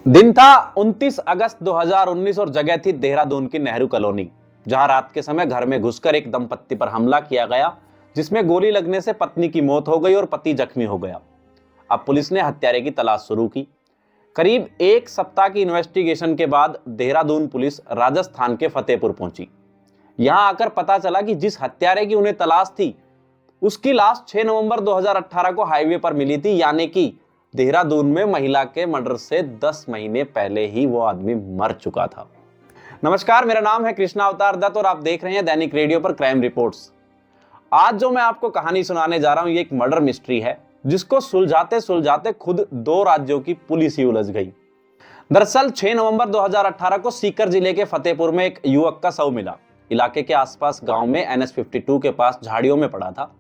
दिन था 29 अगस्त 2019 और जगह थी देहरादून की नेहरू कॉलोनी, जहां रात के समय घर में घुसकर एक दंपत्ति पर हमला किया गया, जिसमें गोली लगने से पत्नी की मौत हो गई और पति जख्मी हो गया। अब पुलिस ने हत्यारे की तलाश शुरू की। करीब एक सप्ताह की इन्वेस्टिगेशन के बाद देहरादून पुलिस राजस्थान के फतेहपुर पहुंची। यहां आकर पता चला कि जिस हत्यारे की उन्हें तलाश थी, उसकी लाश 6 नवंबर 2018 को हाईवे पर मिली थी, यानी कि देहरादून में महिला के मर्डर से 10 महीने पहले ही वो आदमी मर चुका था। नमस्कार, मेरा नाम है कृष्णा अवतार दत्त और आप देख रहे हैं दैनिक रेडियो पर क्राइम रिपोर्ट्स। आज जो मैं आपको कहानी सुनाने जा रहा हूं, ये एक मर्डर मिस्ट्री है, जिसको सुलझाते सुलझाते खुद 2 राज्यों की पुलिस ही उलझ गई। दरअसल 6 नवंबर 2018 को सीकर जिले के फतेहपुर में एक युवक का शव मिला। इलाके के आसपास गांव में NH 52 के पास झाड़ियों में पड़ा था।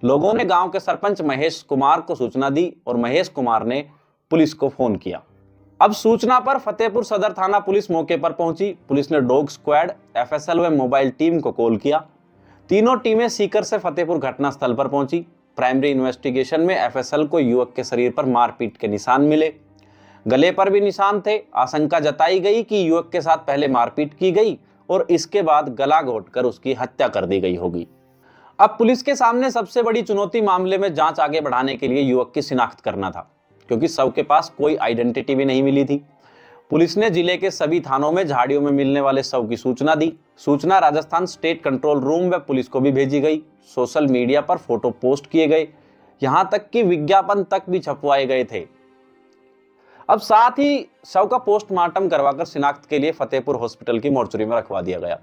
लोगों ने गांव के सरपंच महेश कुमार को सूचना दी और महेश कुमार ने पुलिस को फोन किया। अब सूचना पर फतेहपुर सदर थाना पुलिस मौके पर पहुंची। पुलिस ने डॉग स्क्वाड, FSL व मोबाइल टीम को कॉल किया। तीनों टीमें सीकर से फतेहपुर घटनास्थल पर पहुंची। प्राइमरी इन्वेस्टिगेशन में FSL को युवक के शरीर पर मारपीट के निशान मिले, गले पर भी निशान थे। आशंका जताई गई कि युवक के साथ पहले मारपीट की गई और इसके बाद गला घोंटकर उसकी हत्या कर दी गई होगी। अब पुलिस के सामने सबसे बड़ी चुनौती मामले में जांच आगे बढ़ाने के लिए युवक की शिनाख्त करना था, क्योंकि शव के पास कोई आइडेंटिटी भी नहीं मिली थी। पुलिस ने जिले के सभी थानों में झाड़ियों में मिलने वाले शव की सूचना दी। सूचना राजस्थान स्टेट कंट्रोल रूम व पुलिस को भी भेजी गई। सोशल मीडिया पर फोटो पोस्ट किए गए, यहां तक कि विज्ञापन तक भी छपवाए गए थे। अब साथ ही शव का पोस्टमार्टम करवाकर शिनाख्त के लिए फतेहपुर हॉस्पिटल की मोर्चरी में रखवा दिया गया।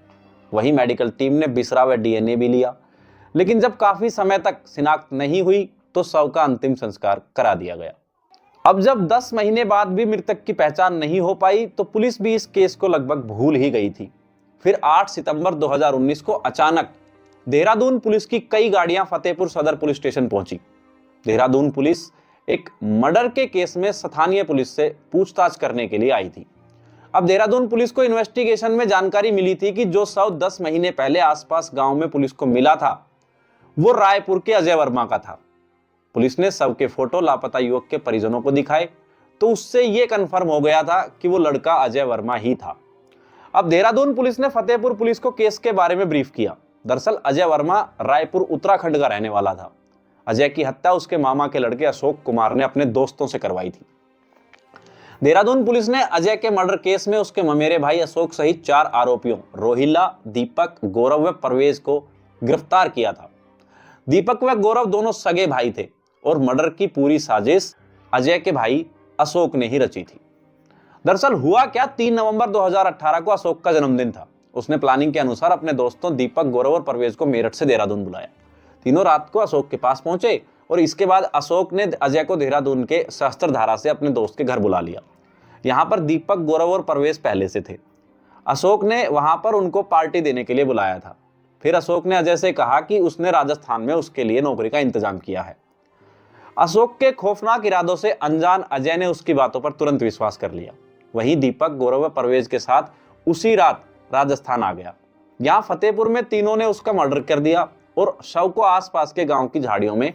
वहीं मेडिकल टीम ने बिसरा व DNA भी लिया, लेकिन जब काफी समय तक शिनाख्त नहीं हुई तो शव का अंतिम संस्कार करा दिया गया। अब जब 10 महीने बाद भी मृतक की पहचान नहीं हो पाई तो पुलिस भी इस केस को लगभग भूल ही गई थी। फिर 8 सितंबर 2019 को अचानक देहरादून पुलिस की कई गाड़ियां फतेहपुर सदर पुलिस स्टेशन पहुंची। देहरादून पुलिस एक मर्डर के केस में स्थानीय पुलिस से पूछताछ करने के लिए आई थी। अब देहरादून पुलिस को इन्वेस्टिगेशन में जानकारी मिली थी कि जो शव 10 महीने पहले आसपास गांव में पुलिस को मिला था, वो रायपुर के अजय वर्मा का था। पुलिस ने शव के फोटो लापता युवक के परिजनों को दिखाए तो उससे यह कंफर्म हो गया था कि वो लड़का अजय वर्मा ही था। अब देहरादून पुलिस ने फतेहपुर पुलिस को केस के बारे में ब्रीफ किया। दरअसल अजय वर्मा रायपुर उत्तराखंड का रहने वाला था। अजय की हत्या उसके मामा के लड़के अशोक कुमार ने अपने दोस्तों से करवाई थी। देहरादून पुलिस ने अजय के मर्डर केस में उसके ममेरे भाई अशोक सहित 4 आरोपियों रोहिला, दीपक, गौरव व परवेज को गिरफ्तार किया था। दीपक व गौरव दोनों सगे भाई थे और मर्डर की पूरी साजिश अजय के भाई अशोक ने ही रची थी। दरअसल हुआ क्या, 3 नवंबर 2018 को अशोक का जन्मदिन था। उसने प्लानिंग के अनुसार अपने दोस्तों दीपक, गौरव और परवेज को मेरठ से देहरादून बुलाया। तीनों रात को अशोक के पास पहुंचे और इसके बाद अशोक ने अजय को देहरादून के सहस्त्रधारा से अपने दोस्त के घर बुला लिया। यहाँ पर दीपक, गौरव और परवेज पहले से थे। अशोक ने वहां पर उनको पार्टी देने के लिए बुलाया था। फिर अशोक ने अजय से कहा कि उसने राजस्थान में उसके लिए नौकरी का इंतजाम किया है। अशोक के खौफनाक इरादों से अनजान अजय ने उसकी बातों पर तुरंत विश्वास कर लिया। वहीं दीपक, गौरव व परवेज के साथ उसी रात राजस्थान आ गया। यहाँ फतेहपुर में तीनों ने उसका मर्डर कर दिया और शव को आसपास के गांव की झाड़ियों में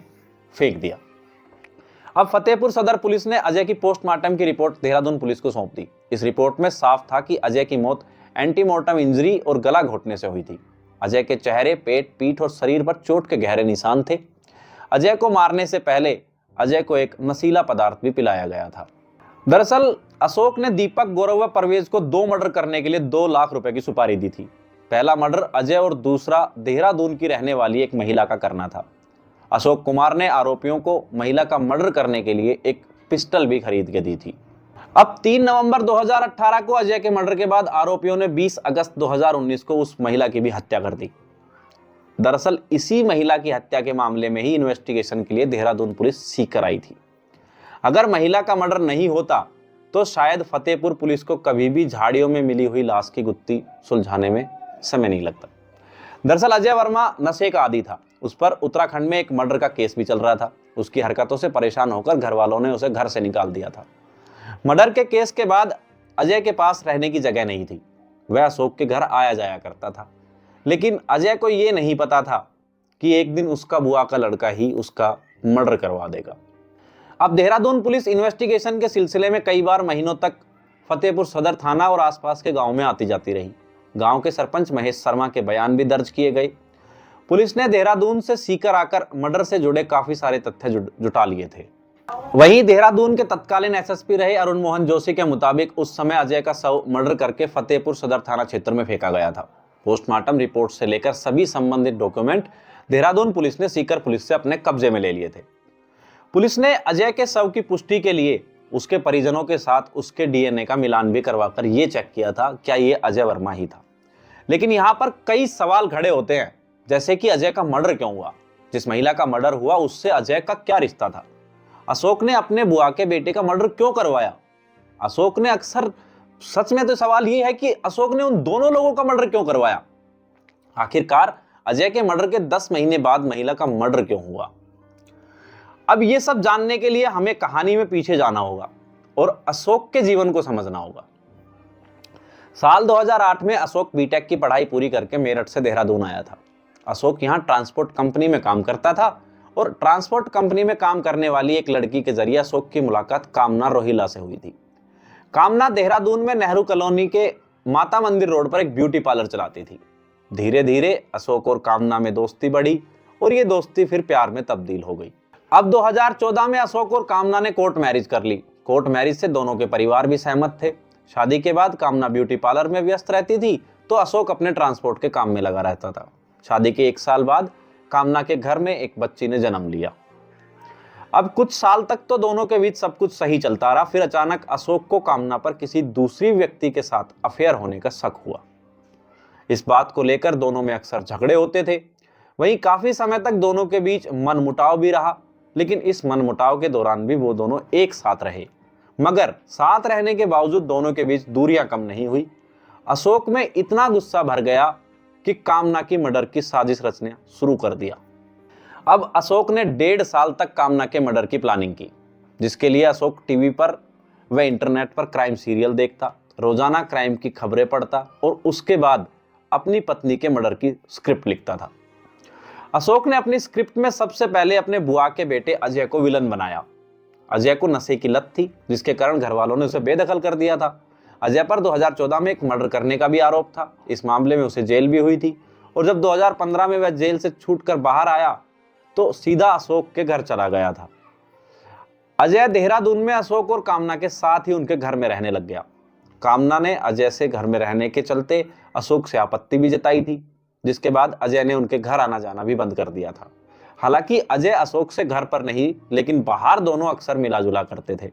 फेंक दिया। अब फतेहपुर सदर पुलिस ने अजय की पोस्टमार्टम की रिपोर्ट देहरादून पुलिस को सौंप दी। इस रिपोर्ट में साफ था कि अजय की मौत एंटीमोर्टम इंजरी और गला घोंटने से हुई थी। अजय के चेहरे, पेट, पीठ और शरीर पर चोट के गहरे निशान थे। अजय को मारने से पहले अजय को एक नशीला पदार्थ भी पिलाया गया था। दरअसल अशोक ने दीपक, गौरव व परवेज को 2 मर्डर करने के लिए 2 लाख रुपए की सुपारी दी थी। पहला मर्डर अजय और दूसरा देहरादून की रहने वाली एक महिला का करना था। अशोक कुमार ने आरोपियों को महिला का मर्डर करने के लिए एक पिस्टल भी खरीद के दी थी। अब 3 नवंबर 2018 को अजय के मर्डर के बाद आरोपियों ने 20 अगस्त 2019 को उस महिला की भी हत्या कर दी। दरअसल इसी महिला की हत्या के मामले में ही इन्वेस्टिगेशन के लिए देहरादून पुलिस सीकर आई थी। अगर महिला का मर्डर नहीं होता तो शायद फतेहपुर पुलिस को कभी भी झाड़ियों में मिली हुई लाश की गुत्थी सुलझाने में समय नहीं लगता। दरअसल अजय वर्मा नशे का आदी था। उस पर उत्तराखंड में एक मर्डर का केस भी चल रहा था। उसकी हरकतों से परेशान होकर घर वालों ने उसे घर से निकाल दिया था। मर्डर के केस के बाद अजय के पास रहने की जगह नहीं थी। वह अशोक के घर आया जाया करता था, लेकिन अजय को यह नहीं पता था कि एक दिन उसका बुआ का लड़का ही उसका मर्डर करवा देगा। अब देहरादून पुलिस इन्वेस्टिगेशन के सिलसिले में कई बार महीनों तक फतेहपुर सदर थाना और आसपास के गांव में आती जाती रही। गांव के सरपंच महेश शर्मा के बयान भी दर्ज किए गए। पुलिस ने देहरादून से सीकर आकर मर्डर से जुड़े काफी सारे तथ्य जुटा लिए थे। वहीं देहरादून के तत्कालीन एसएसपी रहे अरुण मोहन जोशी के मुताबिक उस समय अजय का शव मर्डर करके फतेहपुर सदर थाना क्षेत्र में फेंका गया था। पोस्टमार्टम रिपोर्ट से लेकर सभी संबंधित डॉक्यूमेंट देहरादून पुलिस ने सीकर पुलिस से अपने कब्जे में ले लिए थे। पुलिस ने अजय के शव की पुष्टि के लिए उसके परिजनों के साथ उसके डीएनए का मिलान भी करवाकर यह चेक किया था क्या ये अजय वर्मा ही था। लेकिन यहाँ पर कई सवाल खड़े होते हैं, जैसे कि अजय का मर्डर क्यों हुआ, जिस महिला का मर्डर हुआ उससे अजय का क्या रिश्ता था, अशोक ने अपने बुआ के बेटे का मर्डर क्यों करवाया, अशोक ने अक्सर सच में तो सवाल ये है कि अशोक ने उन दोनों लोगों का मर्डर क्यों करवाया, आखिरकार अजय के मर्डर के 10 महीने बाद महिला का मर्डर क्यों हुआ। अब ये सब जानने के लिए हमें कहानी में पीछे जाना होगा और अशोक के जीवन को समझना होगा। साल 2008 में अशोक बीटेक की पढ़ाई पूरी करके मेरठ से देहरादून आया था। अशोक यहाँ ट्रांसपोर्ट कंपनी में काम करता था और ट्रांसपोर्ट कंपनी में काम करने वाली एक लड़की के जरिए अशोक की मुलाकात कामना रोहिला से हुई थी। कामना देहरादून में नेहरू कॉलोनी के माता मंदिर रोड पर एक ब्यूटी पार्लर चलाती थी। धीरे धीरे अशोक और कामना में दोस्ती बढ़ी और ये दोस्ती फिर प्यार में तब्दील हो गई। अब 2014 में अशोक और कामना ने कोर्ट मैरिज कर ली। कोर्ट मैरिज से दोनों के परिवार भी सहमत थे। शादी के बाद कामना ब्यूटी पार्लर में व्यस्त रहती थी तो अशोक अपने ट्रांसपोर्ट के काम में लगा रहता था। शादी के 1 साल बाद कामना के घर में एक बच्ची ने जन्म लिया। अब कुछ साल तक तो दोनों के बीच सब कुछ सही चलता रहा। फिर अचानक अशोक को कामना पर किसी दूसरी व्यक्ति के साथ अफेयर होने का शक हुआ। इस बात को लेकर दोनों में अक्सर झगड़े होते थे। वहीं काफी समय तक दोनों के बीच मनमुटाव भी रहा, लेकिन इस मनमुटाव के दौरान भी वो दोनों एक साथ रहे। मगर साथ रहने के बावजूद दोनों के बीच दूरियां कम नहीं हुई। अशोक में इतना गुस्सा भर गया कि कामना की मर्डर की साजिश रचना शुरू कर दिया। अब अशोक ने 1.5 साल तक कामना के मर्डर की प्लानिंग की, जिसके लिए अशोक टीवी पर व इंटरनेट पर क्राइम सीरियल देखता, रोजाना क्राइम की खबरें पढ़ता और उसके बाद अपनी पत्नी के मर्डर की स्क्रिप्ट लिखता था। अशोक ने अपनी स्क्रिप्ट में सबसे पहले अपने बुआ के बेटे अजय को विलन बनाया। अजय को नशे की लत थी, जिसके कारण घर वालों ने उसे बेदखल कर दिया था। अजय पर 2014 में एक मर्डर करने का भी आरोप था। इस मामले में उसे जेल भी हुई थी और जब 2015 में वह जेल से छूटकर बाहर आया तो सीधा अशोक के घर चला गया था। अजय देहरादून में अशोक और कामना के साथ ही उनके घर में रहने लग गया। कामना ने अजय से घर में रहने के चलते अशोक से आपत्ति भी जताई थी, जिसके बाद अजय ने उनके घर आना जाना भी बंद कर दिया था। हालांकि अजय अशोक से घर पर नहीं लेकिन बाहर दोनों अक्सर मिला जुला करते थे।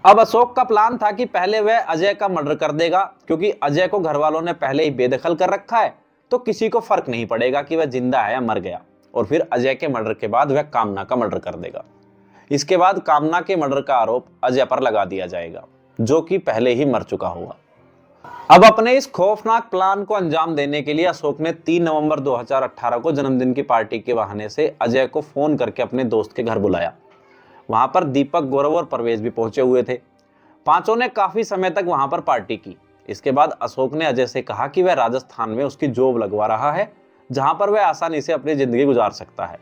अब अशोक का प्लान था कि पहले वह अजय का मर्डर कर देगा, क्योंकि अजय को घर वालों ने पहले ही बेदखल कर रखा है तो किसी को फर्क नहीं पड़ेगा कि वह जिंदा है या मर गया। और फिर अजय के मर्डर के बाद वह कामना का मर्डर कर देगा। इसके बाद कामना के मर्डर का आरोप अजय पर लगा दिया जाएगा, जो कि पहले ही मर चुका होगा। अब अपने इस खौफनाक प्लान को अंजाम देने के लिए अशोक ने 3 नवंबर 2018 को जन्मदिन की पार्टी के बहाने से अजय को फोन करके अपने दोस्त के घर बुलाया। वहां पर दीपक, गौरव और परवेज भी पहुंचे हुए थे। पांचों ने काफी समय तक वहां पर पार्टी की। इसके बाद अशोक ने अजय से कहा कि वह राजस्थान में उसकी जॉब लगवा रहा है, जहां पर वह आसानी से अपनी जिंदगी गुजार सकता है।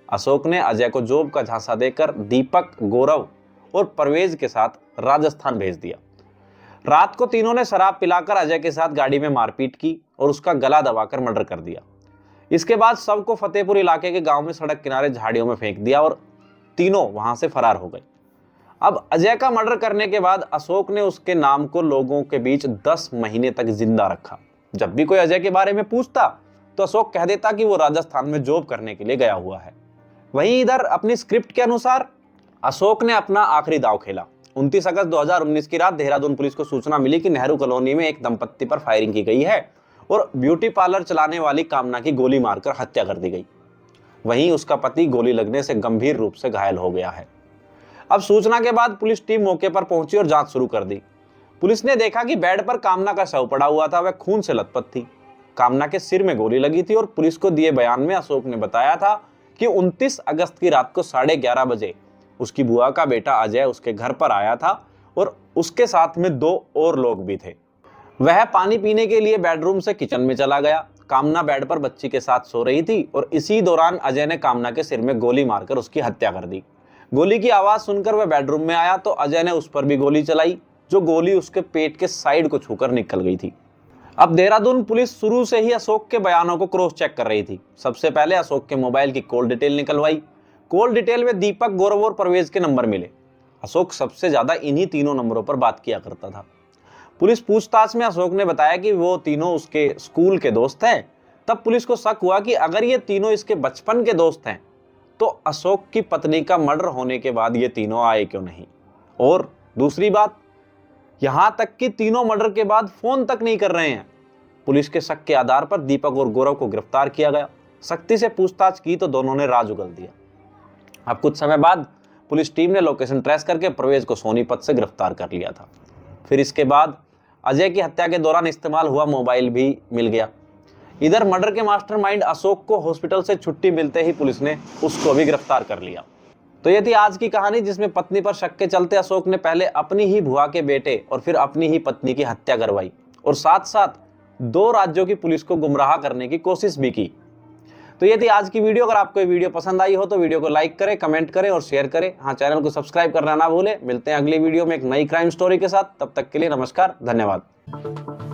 अशोक ने अजय को जॉब का झांसा देकर दीपक, गौरव और परवेज के साथ राजस्थान भेज दिया। रात को तीनों ने शराब पिलाकर अजय के साथ गाड़ी में मारपीट की और उसका गला दबाकर मर्डर कर दिया। इसके बाद शव को फतेहपुर इलाके के गांव में सड़क किनारे झाड़ियों में फेंक दिया और तीनों वहां से फरार हो गए। अब अजय का मर्डर करने के बाद अशोक ने उसके नाम को लोगों के बीच 10 महीने तक जिंदा रखा। जब भी कोई अजय के बारे में पूछता तो अशोक कह देता कि वो राजस्थान में जॉब करने के लिए गया हुआ है। वहीं इधर अपनी स्क्रिप्ट के अनुसार अशोक ने अपना आखिरी दांव खेला। 29 अगस्त 2019 की रात देहरादून पुलिस को सूचना मिली कि नेहरू कॉलोनी में एक दंपत्ति पर फायरिंग की गई है और ब्यूटी पार्लर चलाने वाली कामना की गोली मारकर हत्या कर दी गई। वहीं उसका पति गोली लगने से गंभीर रूप से घायल हो गया है। अब सूचना के बाद पुलिस टीम मौके पर पहुंची और जांच शुरू कर दी। पुलिस ने देखा कि बेड पर कामना का शव पड़ा हुआ था, वह खून से लथपथ थी। कामना के सिर में गोली लगी थी और पुलिस को दिए बयान में अशोक ने बताया था कि 29 अगस्त की रात को 11:30 बजे उसकी बुआ का बेटा अजय उसके घर पर आया था और उसके साथ में 2 और लोग भी थे। वह पानी पीने के लिए बेडरूम से किचन में चला गया। कामना बेड पर बच्ची के साथ सो रही थी और इसी दौरान अजय ने कामना के सिर में गोली मारकर उसकी हत्या कर दी। गोली की आवाज सुनकर वह बेडरूम में आया तो अजय ने उस पर भी गोली चलाई, जो गोली उसके पेट के साइड को छूकर निकल गई थी। अब देहरादून पुलिस शुरू से ही अशोक के बयानों को क्रॉस चेक कर रही थी। सबसे पहले अशोक के मोबाइल की कॉल डिटेल निकलवाई। कॉल डिटेल में दीपक, गौरव और परवेज के नंबर मिले। अशोक सबसे ज्यादा इन्हीं तीनों नंबरों पर बात किया करता था। पुलिस पूछताछ में अशोक ने बताया कि वो तीनों उसके स्कूल के दोस्त हैं। तब पुलिस को शक हुआ कि अगर ये तीनों इसके बचपन के दोस्त हैं तो अशोक की पत्नी का मर्डर होने के बाद ये तीनों आए क्यों नहीं। और दूसरी बात, यहां तक कि तीनों मर्डर के बाद फोन तक नहीं कर रहे हैं। पुलिस के शक के आधार पर दीपक और गौरव को गिरफ्तार किया गया। सख्ती से पूछताछ की तो दोनों ने राज उगल दिया। अब कुछ समय बाद पुलिस टीम ने लोकेशन ट्रेस करके परवेज को सोनीपत से गिरफ्तार कर लिया था। फिर इसके बाद अजय की हत्या के दौरान इस्तेमाल हुआ मोबाइल भी मिल गया। इधर मर्डर के मास्टरमाइंड अशोक को हॉस्पिटल से छुट्टी मिलते ही पुलिस ने उसको भी गिरफ्तार कर लिया। तो ये थी आज की कहानी, जिसमें पत्नी पर शक के चलते अशोक ने पहले अपनी ही बुआ के बेटे और फिर अपनी ही पत्नी की हत्या करवाई और साथ साथ 2 राज्यों की पुलिस को गुमराह करने की कोशिश भी की। तो ये थी आज की वीडियो। अगर आपको ये वीडियो पसंद आई हो तो वीडियो को लाइक करें, कमेंट करें और शेयर करें। हाँ, चैनल को सब्सक्राइब करना ना भूलें। मिलते हैं अगली वीडियो में एक नई क्राइम स्टोरी के साथ। तब तक के लिए नमस्कार, धन्यवाद।